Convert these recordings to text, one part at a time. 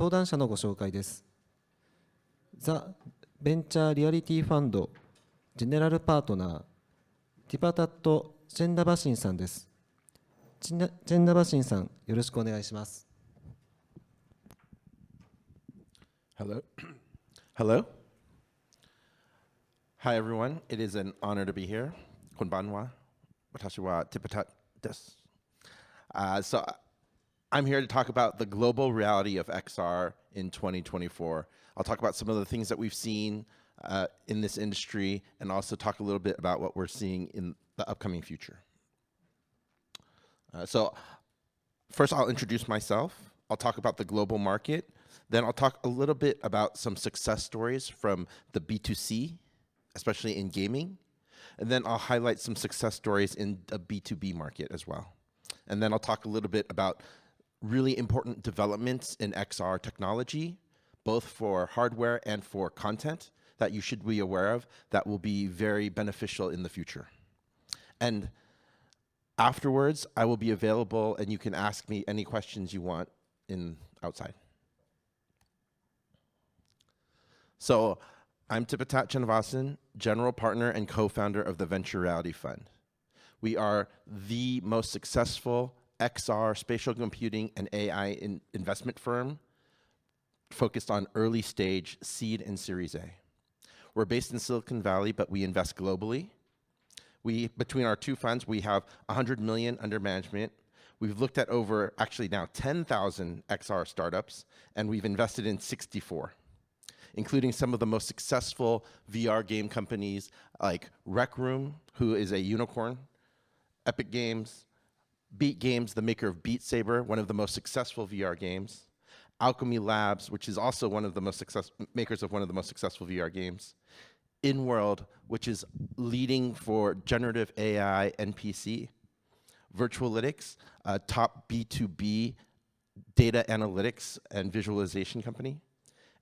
登壇者のご紹介です。ザ・ベンチャーリアリティファンドジェネラルパートナーティパタット・チェンダバシンさんです。チェンダバシンさん、よろしくお願いします。Hello. Hello. Hi, everyone. It is an honor to be here. Konbanwa. Watashi wa Tipatat desu. So I'm here to talk about the global reality of XR in 2024. I'll talk about some of the things that we've seen in this industry and also talk a little bit about what we're seeing in the upcoming future. So first, I'll introduce myself. I'll talk about the global market. Then I'll talk a little bit about some success stories from the B2C, especially in gaming. And then I'll highlight some success stories in the B2B market as well. And then I'll talk a little bit about really important developments in XR technology, both for hardware and for content that you should be aware of that will be very beneficial in the future. And afterwards, I will be available and you can ask me any questions you want outside. So I'm Tipatat Chennavasin, general partner and co-founder of the Venture Reality Fund. We are the most successful XR, spatial computing, and AI investment firm focused on early stage seed and Series A. We're based in Silicon Valley, but we invest globally. Between our two funds, we have 100 million under management. We've looked at over, actually now 10,000 XR startups, and we've invested in 64. Including some of the most successful VR game companies like Rec Room, who is a unicorn, Epic Games, Beat Games, the maker of Beat Saber, one of the most successful VR games, Alchemy Labs, which is also one of the most makers of one of the most successful VR games, InWorld, which is leading for generative AI NPC, Virtualytics, a top B2B data analytics and visualization company,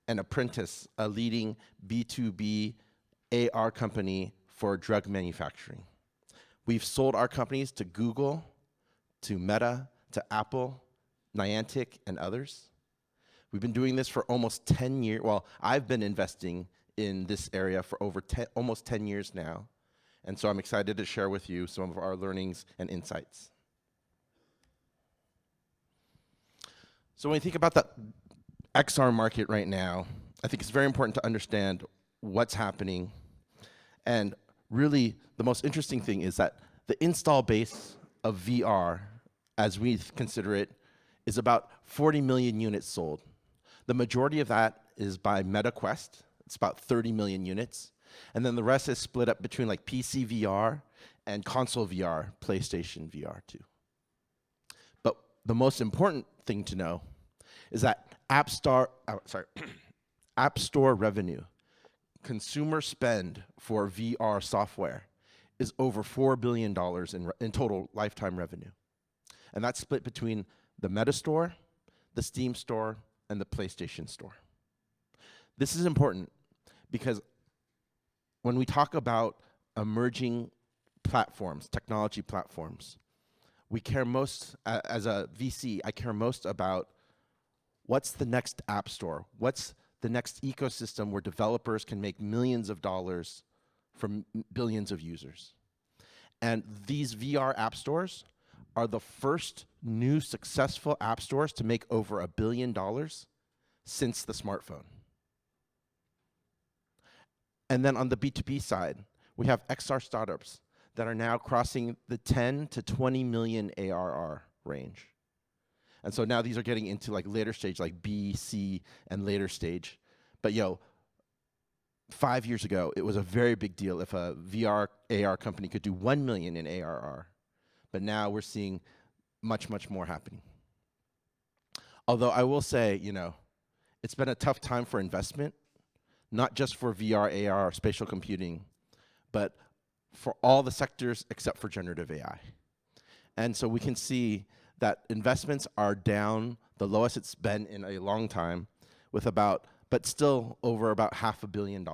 and Apprentice, a leading B2B AR company for drug manufacturing. We've sold our companies to Google, to Meta, to Apple, Niantic, and others. We've been doing this for almost 10 years. Well, I've been investing in this area for almost 10 years now. And so I'm excited to share with you some of our learnings and insights. So when you think about the XR market right now, I think it's very important to understand what's happening. And really, the most interesting thing is that the install base of VR, as we consider it, is about 40 million units sold. The majority of that is by MetaQuest. It's about 30 million units. And then the rest is split up between like PC VR and console VR, PlayStation VR too. But the most important thing to know is that App Store revenue, consumer spend for VR software is over $4 billion in total lifetime revenue. And that's split between the Meta Store, the Steam Store, and the PlayStation Store. This is important because when we talk about emerging platforms, technology platforms, we care most, as a VC, I care most about what's the next app store? What's the next ecosystem where developers can make millions of dollars from billions of users? And these VR app stores are the first new successful app stores to make over $1 billion since the smartphone. And then on the B2B side, we have XR startups that are now crossing the 10 to 20 million ARR range. And so now these are getting into like later stage, like B, C, and later stage. But 5 years ago, it was a very big deal if a VR, AR company could do 1 million in ARR. But now we're seeing much, much more happening. Although I will say, it's been a tough time for investment, not just for VR, AR, spatial computing, but for all the sectors except for generative AI. And so we can see that investments are down, the lowest it's been in a long time, but still over about $500 million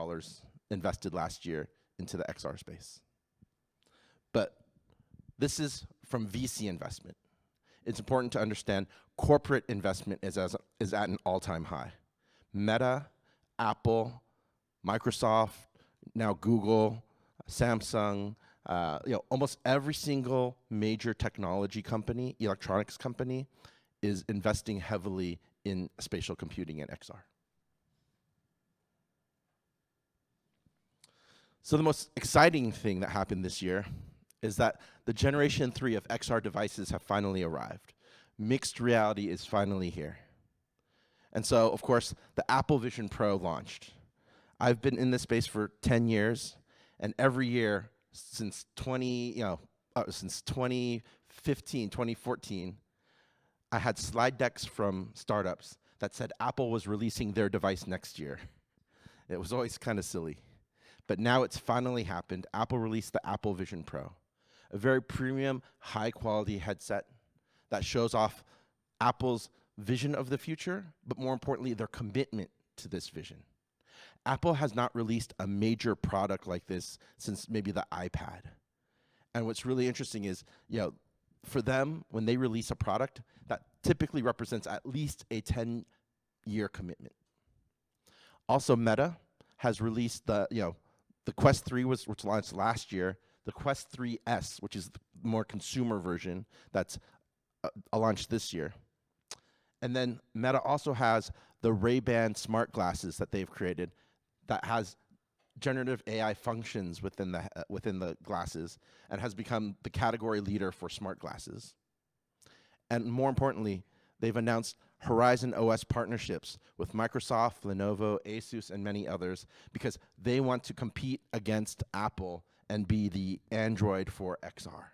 invested last year into the XR space. But this is from VC investment. it's important to understand corporate investment is at an all-time high. Meta, Apple, Microsoft, now Google, Samsung, almost every single major technology company, electronics company, is investing heavily in spatial computing and XR. So the most exciting thing that happened this year is that the Generation 3 of XR devices have finally arrived. Mixed reality is finally here. And so, of course, the Apple Vision Pro launched. I've been in this space for 10 years, and every year since 2015, 2014, I had slide decks from startups that said Apple was releasing their device next year. It was always kind of silly. But now it's finally happened. Apple released the Apple Vision Pro, a very premium, high-quality headset that shows off Apple's vision of the future, but more importantly, their commitment to this vision. Apple has not released a major product like this since maybe the iPad. And what's really interesting is, for them, when they release a product, that typically represents at least a 10-year commitment. Also, Meta has released the Quest 3 which launched last year, the Quest 3S, which is the more consumer version that's launched this year. And then Meta also has the Ray-Ban smart glasses that they've created that has generative AI functions within the glasses and has become the category leader for smart glasses. And more importantly, they've announced Horizon OS partnerships with Microsoft, Lenovo, Asus, and many others because they want to compete against Apple and be the Android for XR.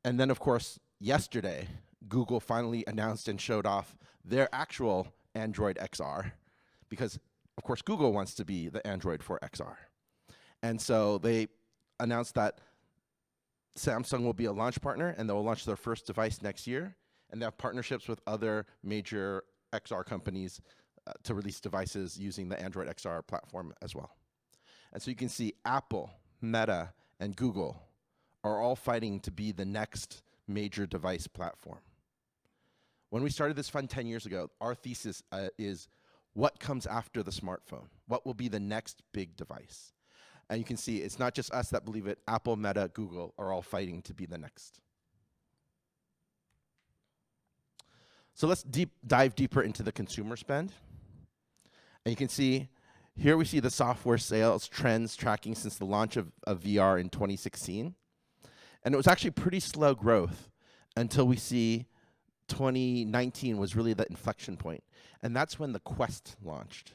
And then, of course, yesterday, Google finally announced and showed off their actual Android XR because, of course, Google wants to be the Android for XR. And so they announced that Samsung will be a launch partner, and they'll launch their first device next year. And they have partnerships with other major XR companies to release devices using the Android XR platform as well. And so you can see Apple, Meta, and Google are all fighting to be the next major device platform. When we started this fund 10 years ago, our thesis is what comes after the smartphone? What will be the next big device? And you can see it's not just us that believe it. Apple, Meta, Google are all fighting to be the next. So let's dive deeper into the consumer spend. And you can see here we see the software sales trends tracking since the launch of VR in 2016. And it was actually pretty slow growth until we see 2019 was really the inflection point. And that's when the Quest launched.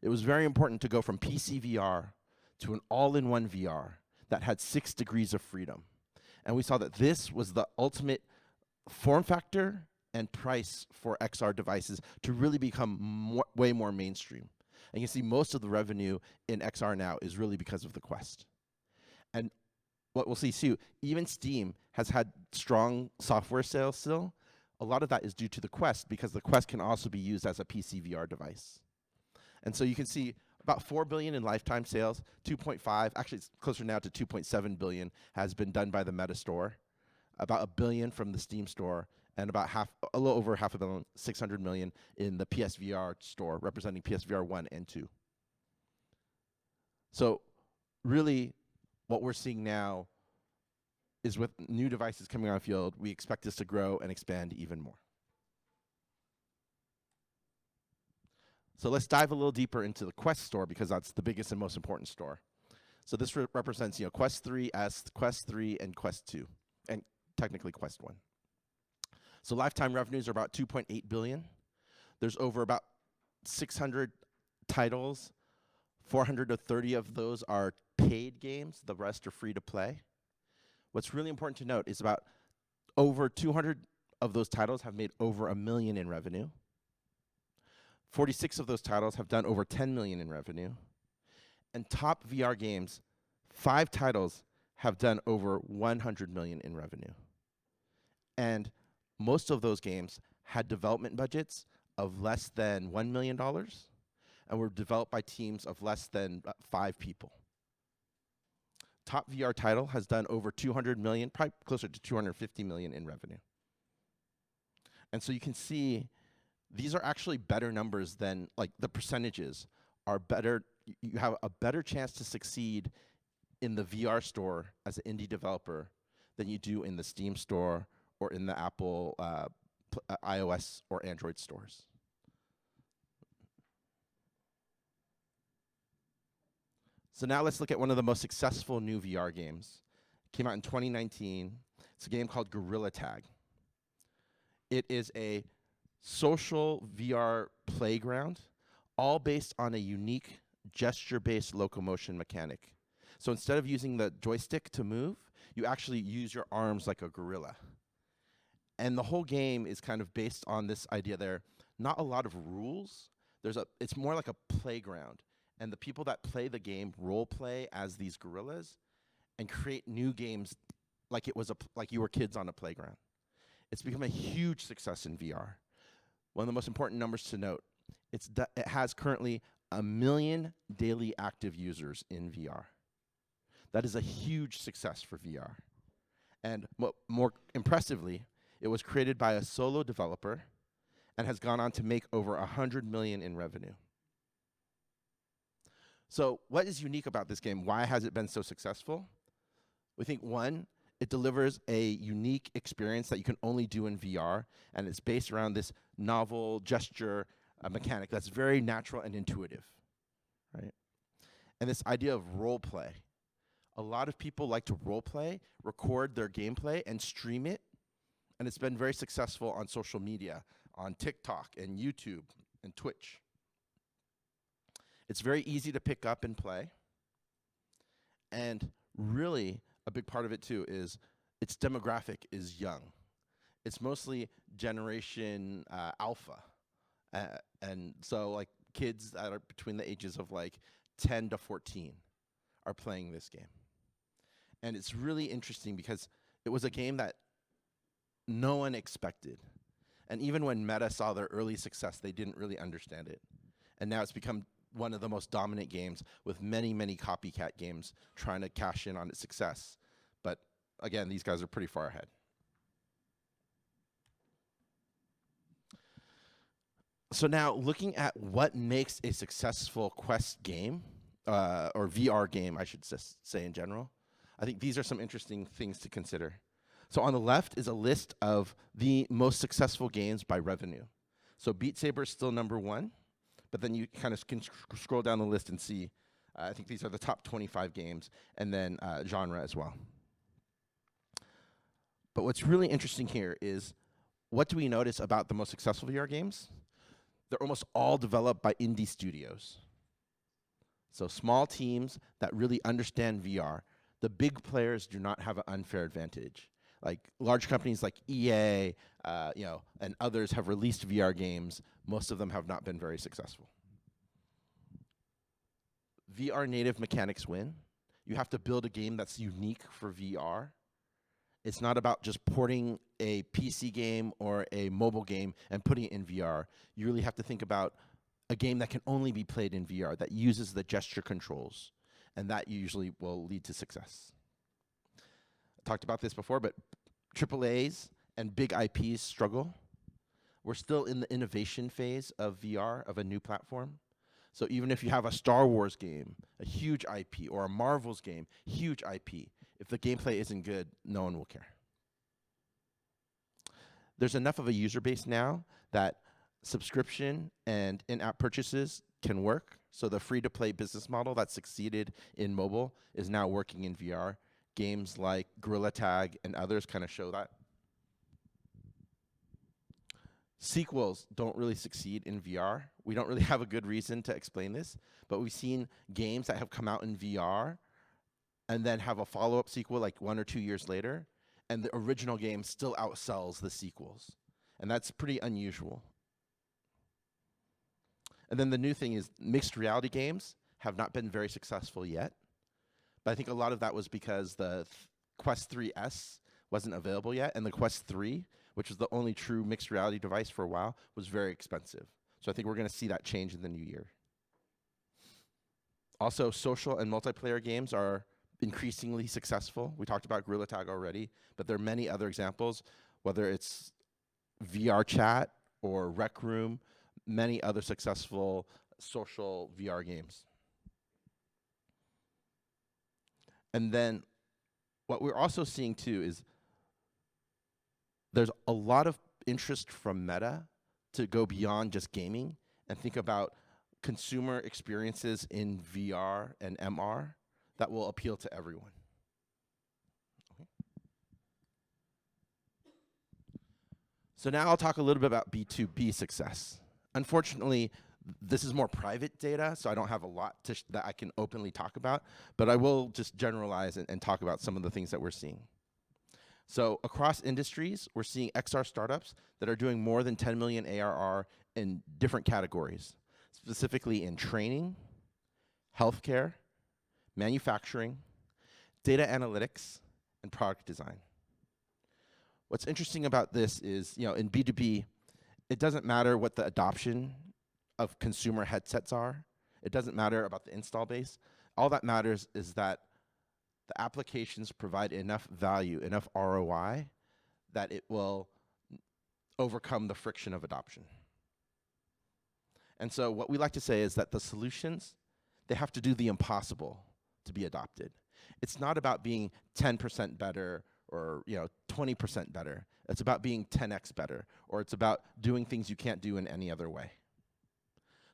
It was very important to go from PC VR to an all-in-one VR that had 6 degrees of freedom. And we saw that this was the ultimate form factor and price for XR devices to really become way more mainstream. And you can see most of the revenue in XR now is really because of the Quest. And what we'll see too, even Steam has had strong software sales still. A lot of that is due to the Quest because the Quest can also be used as a PC VR device. And so you can see about $4 billion in lifetime sales, 2.5, actually it's closer now to 2.7 billion has been done by the Meta store, about $1 billion from the Steam store, and about a little over $500 million, 600 million in the PSVR store, representing PSVR 1 and 2. So really, what we're seeing now is with new devices coming on the field, we expect this to grow and expand even more. So let's dive a little deeper into the Quest store because that's the biggest and most important store. So this represents Quest 3S, Quest 3, and Quest 2, and technically Quest 1. So lifetime revenues are about 2.8 billion. There's over about 600 titles. 430 of those are paid games. The rest are free to play. What's really important to note is about over 200 of those titles have made over $1 million in revenue. 46 of those titles have done over 10 million in revenue. And top VR games, 5 titles have done over 100 million in revenue. And most of those games had development budgets of less than $1 million and were developed by teams of less than 5 people. top VR title has done over 200 million, probably closer to 250 million in revenue. And so you can see these are actually better numbers than, like, the percentages are better. You have a better chance to succeed in the VR store as an indie developer than you do in the Steam store or in the Apple iOS or Android stores. So now let's look at one of the most successful new VR games. It came out in 2019. It's a game called Gorilla Tag. It is a social VR playground, all based on a unique gesture-based locomotion mechanic. So instead of using the joystick to move, you actually use your arms like a gorilla. And the whole game is kind of based on this idea there. Not a lot of rules. It's more like a playground. And the people that play the game role play as these gorillas and create new games like it was like you were kids on a playground. It's become a huge success in VR. One of the most important numbers to note, it has currently 1 million daily active users in VR. That is a huge success for VR. And more impressively, it was created by a solo developer and has gone on to make over 100 million in revenue. So what is unique about this game? Why has it been so successful? We think, one, it delivers a unique experience that you can only do in VR, and it's based around this novel gesture mechanic that's very natural and intuitive, right? And this idea of role play. A lot of people like to role play, record their gameplay, and stream it, and it's been very successful on social media, on TikTok and YouTube and Twitch. It's very easy to pick up and play, and really a big part of it too is its demographic is young. It's mostly generation alpha, and so like kids that are between the ages of like 10 to 14 are playing this game. And it's really interesting because it was a game that no one expected. And even when Meta saw their early success, they didn't really understand it. And now it's become one of the most dominant games with many, many copycat games trying to cash in on its success. But again, these guys are pretty far ahead. So now looking at what makes a successful Quest game, or VR game, I should say in general, I think these are some interesting things to consider. So on the left is a list of the most successful games by revenue. So Beat Saber is still #1, but then you kind of can scroll down the list and see, I think these are the top 25 games, and then genre as well. But what's really interesting here is, what do we notice about the most successful VR games? They're almost all developed by indie studios. So small teams that really understand VR. The big players do not have an unfair advantage. Like large companies like EA, and others have released VR games. Most of them have not been very successful. VR native mechanics win. You have to build a game that's unique for VR. It's not about just porting a PC game or a mobile game and putting it in VR. You really have to think about a game that can only be played in VR, that uses the gesture controls, and that usually will lead to success. I talked about this before, but AAAs and big IPs struggle. We're still in the innovation phase of VR, of a new platform. So even if you have a Star Wars game, a huge IP, or a Marvel's game, huge IP, if the gameplay isn't good, no one will care. There's enough of a user base now that subscription and in-app purchases can work. So the free-to-play business model that succeeded in mobile is now working in VR. Games like Gorilla Tag and others kind of show that. Sequels don't really succeed in VR. We don't really have a good reason to explain this, but we've seen games that have come out in VR and then have a follow-up sequel like 1 or 2 years later, and the original game still outsells the sequels. And that's pretty unusual. And then the new thing is mixed reality games have not been very successful yet. But I think a lot of that was because the Quest 3S wasn't available yet, and the Quest 3, which was the only true mixed reality device for a while, was very expensive. So I think we're going to see that change in the new year. Also, social and multiplayer games are increasingly successful. We talked about Gorilla Tag already, but there are many other examples, whether it's VR chat or Rec Room, many other successful social VR games. And then what we're also seeing too is there's a lot of interest from Meta to go beyond just gaming and think about consumer experiences in VR and MR that will appeal to everyone. Okay. So now I'll talk a little bit about B2B success. Unfortunately, this is more private data, so I don't have a lot that I can openly talk about, but I will just generalize and talk about some of the things that we're seeing. So across industries, we're seeing XR startups that are doing more than 10 million ARR in different categories, specifically in training, healthcare, manufacturing, data analytics, and product design. What's interesting about this is, in B2B, it doesn't matter what the adoption of consumer headsets are. It doesn't matter about the install base. All that matters is that the applications provide enough value, enough ROI, that it will overcome the friction of adoption. And so what we like to say is that the solutions, they have to do the impossible to be adopted. It's not about being 10% better or 20% better. It's about being 10x better, or it's about doing things you can't do in any other way.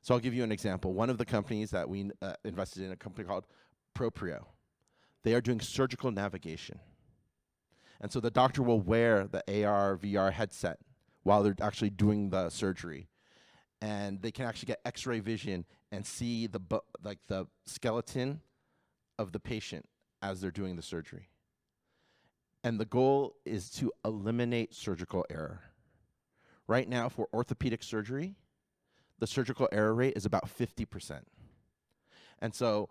So I'll give you an example. One of the companies that we invested in, a company called Proprio, they are doing surgical navigation. And so the doctor will wear the AR, VR headset while they're actually doing the surgery. And they can actually get X-ray vision and see the skeleton of the patient as they're doing the surgery. And the goal is to eliminate surgical error. Right now, for orthopedic surgery, the surgical error rate is about 50%. And so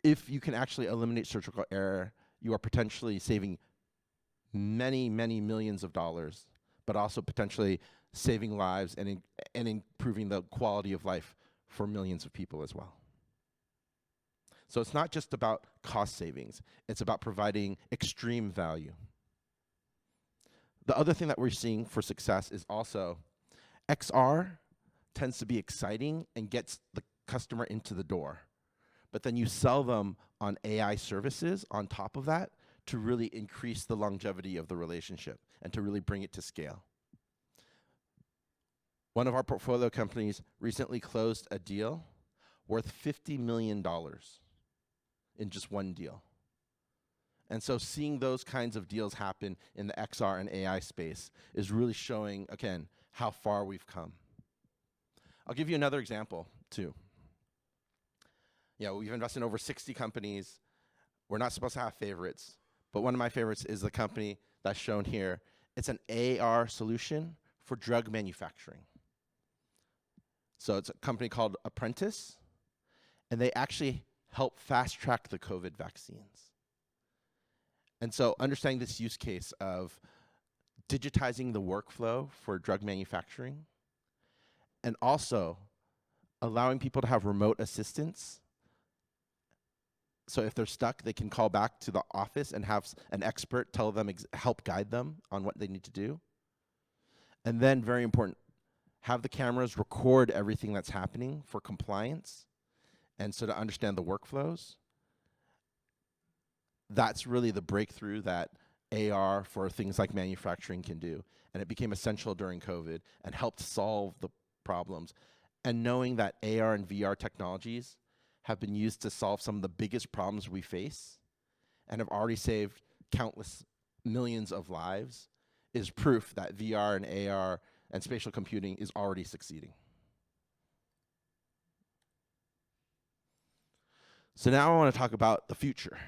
if you can actually eliminate surgical error, you are potentially saving many, many millions of dollars, but also potentially saving lives and improving the quality of life for millions of people as well. So it's not just about cost savings, it's about providing extreme value. The other thing that we're seeing for success is also XR tends to be exciting and gets the customer into the door. But then you sell them on AI services on top of that to really increase the longevity of the relationship and to really bring it to scale. One of our portfolio companies recently closed a deal worth $50 million in just one deal. And so seeing those kinds of deals happen in the XR and AI space is really showing, again, how far we've come. I'll give you another example, too. We've invested in over 60 companies. We're not supposed to have favorites, but one of my favorites is the company that's shown here. It's an AR solution for drug manufacturing. So it's a company called Apprentice, and they actually help fast-track the COVID vaccines. And so understanding this use case of digitizing the workflow for drug manufacturing, and also allowing people to have remote assistance. So if they're stuck, they can call back to the office and have an expert tell them, help guide them on what they need to do. And then, very important, have the cameras record everything that's happening for compliance, and so to understand the workflows. That's really the breakthrough that AR for things like manufacturing can do. And it became essential during COVID and helped solve the problems. And knowing that AR and VR technologies have been used to solve some of the biggest problems we face and have already saved countless millions of lives is proof that VR and AR and spatial computing is already succeeding. So now I want to talk about the future.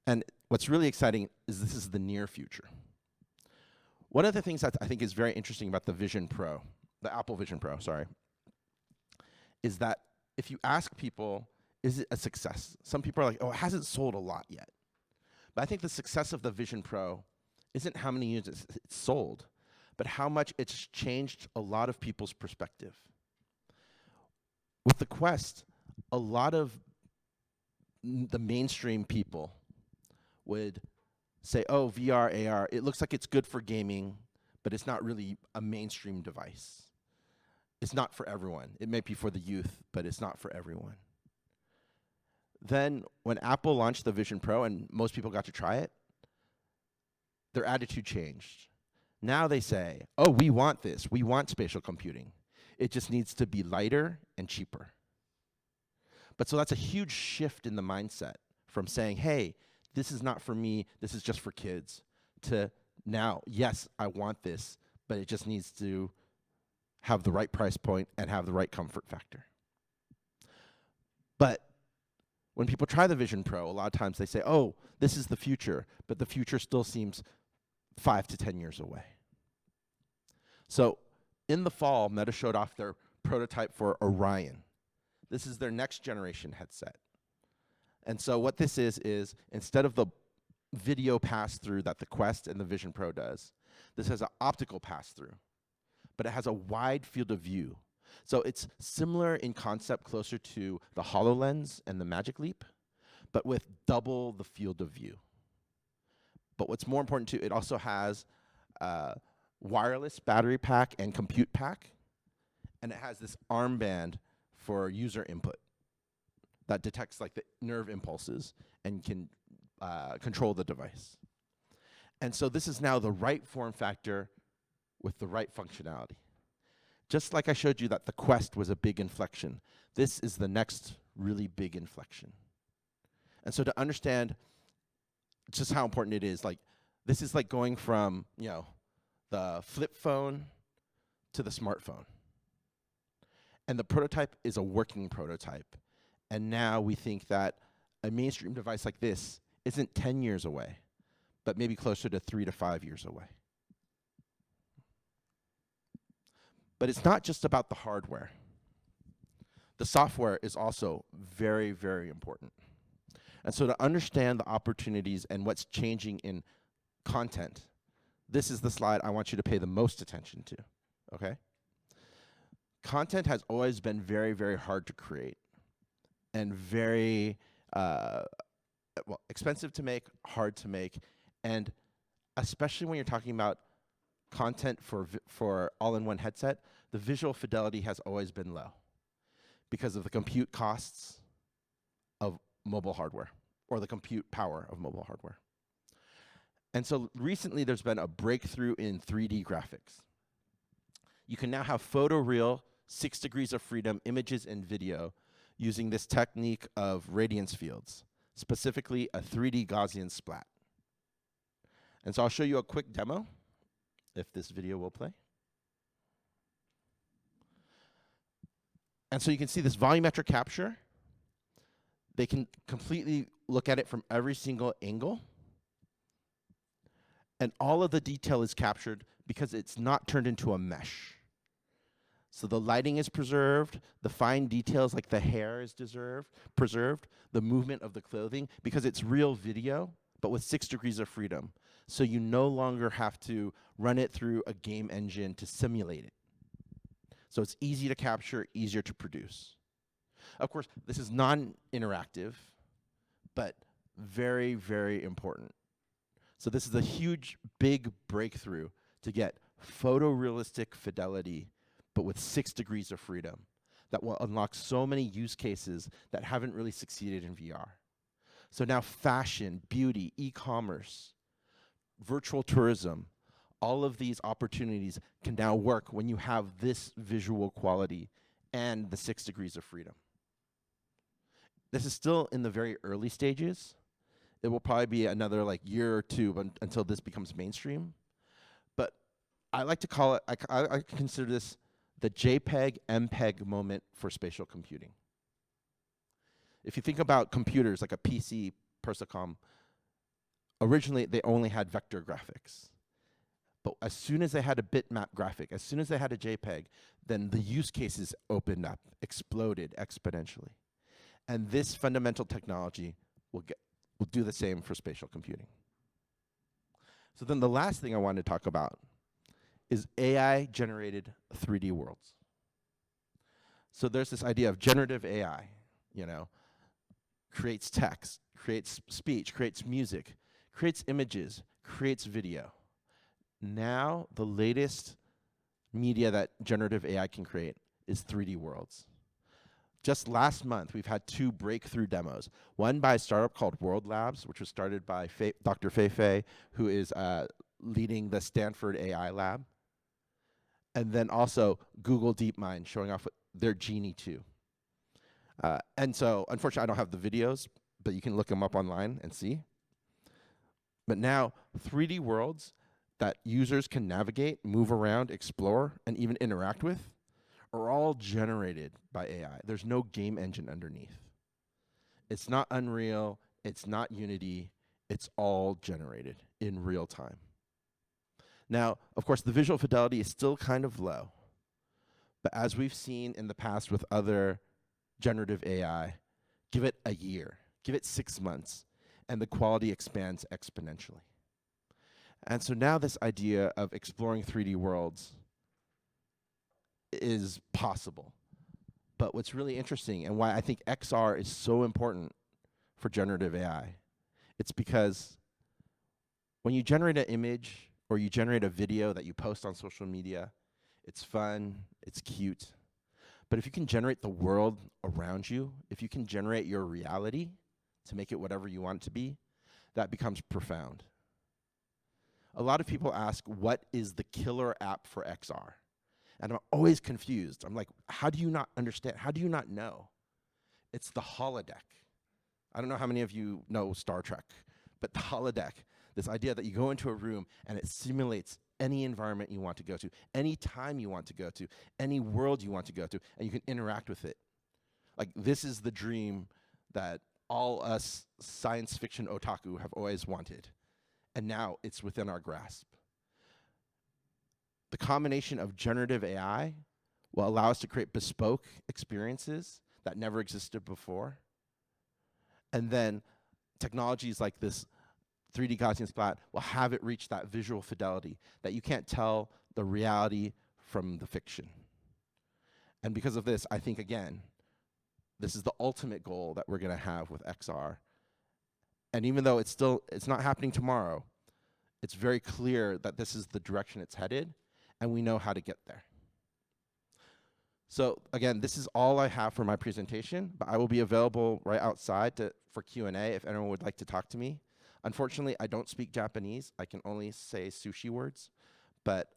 And what's really exciting is this is the near future. One of the things that I think is very interesting about the Vision Pro, the Apple Vision Pro, sorry, is that if you ask people, is it a success? Some people are like, oh, it hasn't sold a lot yet. But I think the success of the Vision Pro isn't how many units it's sold, but how much it's changed a lot of people's perspective. With the Quest, a lot of the mainstream people would say, oh, VR, AR, it looks like it's good for gaming, but it's not really a mainstream device. It's not for everyone. It may be for the youth, but it's not for everyone. Then when Apple launched the Vision Pro and most people got to try it, their attitude changed. Now they say, oh, we want this. We want spatial computing. It just needs to be lighter and cheaper. But so that's a huge shift in the mindset from saying, hey, this is not for me, this is just for kids, to now, yes, I want this, but it just needs to have the right price point and have the right comfort factor. But when people try the Vision Pro, a lot of times they say, oh, this is the future, but the future still seems 5 to 10 years away. So in the fall, Meta showed off their prototype for Orion. This is their next generation headset. And so what this is instead of the video pass-through that the Quest and the Vision Pro does, this has an optical pass-through, but it has a wide field of view. So it's similar in concept, closer to the HoloLens and the Magic Leap, but with double the field of view. But what's more important too, it also has wireless battery pack and compute pack, and it has this armband for user input that detects like the nerve impulses and can control the device. And so this is now the right form factor with the right functionality. Just like I showed you that the Quest was a big inflection, this is the next really big inflection. And so to understand just how important it is, like this is like going from, the flip phone to the smartphone. And the prototype is a working prototype. And now we think that a mainstream device like this isn't 10 years away, but maybe closer to 3 to 5 years away. But it's not just about the hardware. The software is also very, very important. And so to understand the opportunities and what's changing in content, this is the slide I want you to pay the most attention to, okay? Content has always been very, very hard to create and very expensive to make, hard to make, and especially when you're talking about content for all-in-one headset, the visual fidelity has always been low because of the compute costs of mobile hardware or the compute power of mobile hardware. And so recently there's been a breakthrough in 3D graphics. You can now have photoreal 6 degrees of freedom images and video using this technique of radiance fields, specifically a 3D Gaussian splat. And so I'll show you a quick demo, if this video will play. And so you can see this volumetric capture. They can completely look at it from every single angle. And all of the detail is captured because it's not turned into a mesh. So the lighting is preserved, the fine details like the hair is preserved, the movement of the clothing, because it's real video, but with 6 degrees of freedom. So you no longer have to run it through a game engine to simulate it. So it's easy to capture, easier to produce. Of course, this is non-interactive, but very, very important. So this is a huge, big breakthrough to get photorealistic fidelity, but with 6 degrees of freedom that will unlock so many use cases that haven't really succeeded in VR. So now fashion, beauty, e-commerce, virtual tourism, all of these opportunities can now work when you have this visual quality and the 6 degrees of freedom. This is still in the very early stages. It will probably be another year or two until this becomes mainstream. But I like to call it, I consider this the JPEG, MPEG moment for spatial computing. If you think about computers like a PC, Persicom, originally they only had vector graphics. But as soon as they had a bitmap graphic, as soon as they had a JPEG, then the use cases opened up, exploded exponentially. And this fundamental technology will do the same for spatial computing. So then the last thing I wanted to talk about is AI-generated 3D worlds. So there's this idea of generative AI, creates text, creates speech, creates music. creates images, creates video. Now, the latest media that generative AI can create is 3D worlds. Just last month, we've had 2 breakthrough demos. One by a startup called World Labs, which was started by Dr. Fei, who is leading the Stanford AI lab. And then also Google DeepMind showing off their Genie 2. And so, unfortunately, I don't have the videos, but you can look them up online and see. But now, 3D worlds that users can navigate, move around, explore, and even interact with are all generated by AI. There's no game engine underneath. It's not Unreal, it's not Unity, it's all generated in real time. Now, of course, the visual fidelity is still kind of low, but as we've seen in the past with other generative AI, give it a year, give it 6 months, and the quality expands exponentially. And so now this idea of exploring 3D worlds is possible. But what's really interesting and why I think XR is so important for generative AI, it's because when you generate an image or you generate a video that you post on social media, it's fun, it's cute. But if you can generate the world around you, if you can generate your reality to make it whatever you want it to be, that becomes profound. A lot of people ask, what is the killer app for XR? And I'm always confused. I'm like, how do you not understand? How do you not know? It's the holodeck. I don't know how many of you know Star Trek, but the holodeck, this idea that you go into a room and it simulates any environment you want to go to, any time you want to go to, any world you want to go to, and you can interact with it. Like, this is the dream that all us science fiction otaku have always wanted. And now it's within our grasp. The combination of generative AI will allow us to create bespoke experiences that never existed before. And then technologies like this 3D Gaussian splat will have it reach that visual fidelity that you can't tell the reality from the fiction. And because of this, I think, again, this is the ultimate goal that we're going to have with XR. And even though it's not happening tomorrow, it's very clear that this is the direction it's headed, and we know how to get there. So again, this is all I have for my presentation, but I will be available right outside for Q&A if anyone would like to talk to me. Unfortunately, I don't speak Japanese. I can only say sushi words, but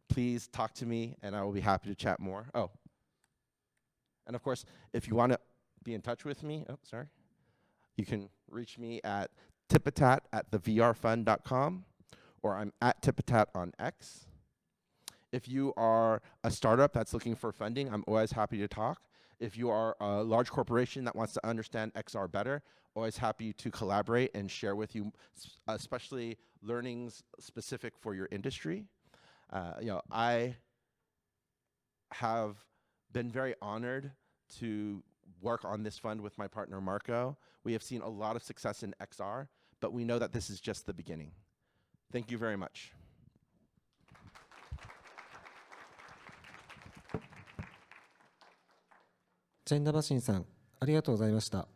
please talk to me, and I will be happy to chat more. Oh, and of course, if you want to be in touch with me, you can reach me at tipatat@thevrfund.com, or I'm at Tipatat on X. If you are a startup that's looking for funding, I'm always happy to talk. If you are a large corporation that wants to understand XR better, always happy to collaborate and share with you, especially learnings specific for your industry. I have been very honored to work on this fund with my partner, Marco. We have seen a lot of success in XR, but we know that this is just the beginning. Thank you very much. チェンナバシンさん、ありがとうございました。